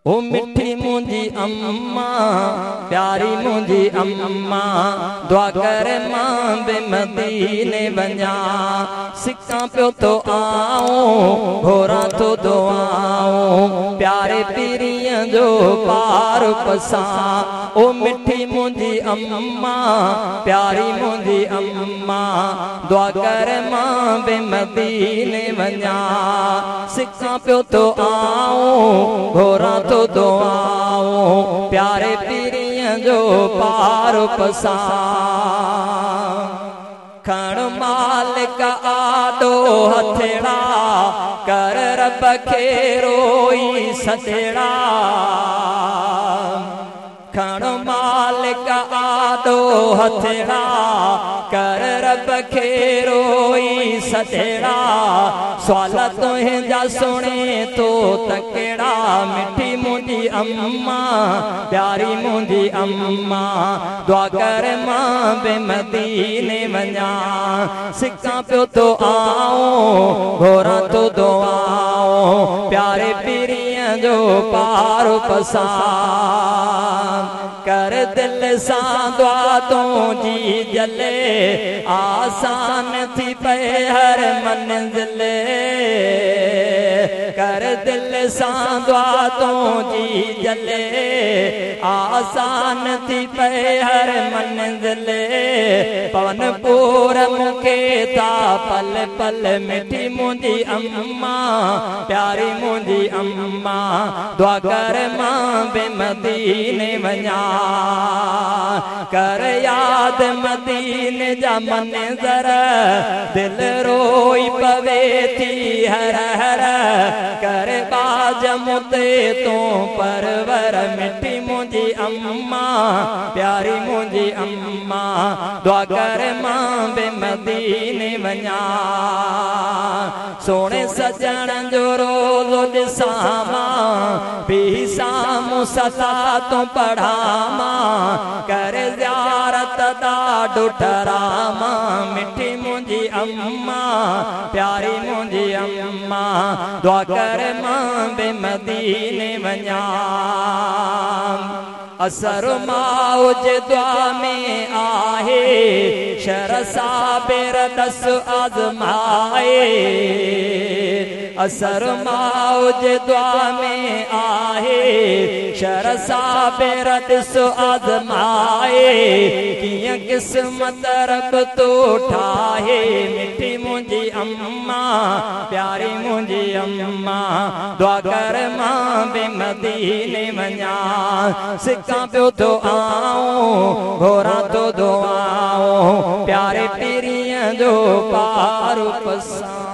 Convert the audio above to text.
ओ मिठी मुंजी अम्मा प्यारी मुंजी अम्मा दुआ कर मां बे मदीने वञा सिक्का पियो तो आओ घोरा तो दुआओ प्यारे पीरियां जो पार पसा ओ मिठी मुंजी अम्मा प्यारी मुंजी अम्मा दुआ कर मां बे मदीने वञा सिक्का पियो तो आओ घोरा तो दुआओ प्यारे पीरियां जो पार पसा खण मालिक आडो हथड़ा कर रब खे रोई सजड़ा खण मालिक आडो हथड़ा कर रब खे रोई सजड़ा सवाल तुंहिंजा सुणे तो तकड़ा मिठी मुंजी अम्मा प्यारी मुंजी अम्मा दुआ कर मां बे मदीने वञा सिक्का पियो तो आओ घोरा तो दुआओ प्यारे पीरियां जो पार पसा कर दिल सां दुआ तो जी जले आसान थी पे हर मंजिल कर दिल सां दुआ तो जी जले आसान थी पे हर मंजिल पवन पूर मुखे था पल पल मिठी मुंजी अम्मा प्यारी मुंजी अम्मा दुआ कर मां बे मदीने वञा कर याद मदीने जा मंज़र दिल रोई पवे थी हर हर कर बाज मुते तो परवर मिठी मुंजी अम्मा प्यारी मुंजी अम्मा दुआ कर मां बे मदीने वञा सोने सजण जो रोज़ ॾिसां भी सामूं सता तो पढ़ां कर ज़ियारत ॾाढो ठरां मिठी मुंजी अम्मा प्यारी मुंजी अम्मा दुआ कर मां बे मदीने वञा असर मौज दुआ में आहे शर साबिर दस आज़माए असर मौज दुआ में आहे शर साबिर दस आज़माए कियां किस्मत रब तो ठाहे मिठी मुंजी अम्मा प्यारी मुंजी अम्मा दुआ कर मां बे मदीने वञा सिक्का पियो तो आओ घोरा तो दुआओ प्यारे पीरियां जो पार पसा।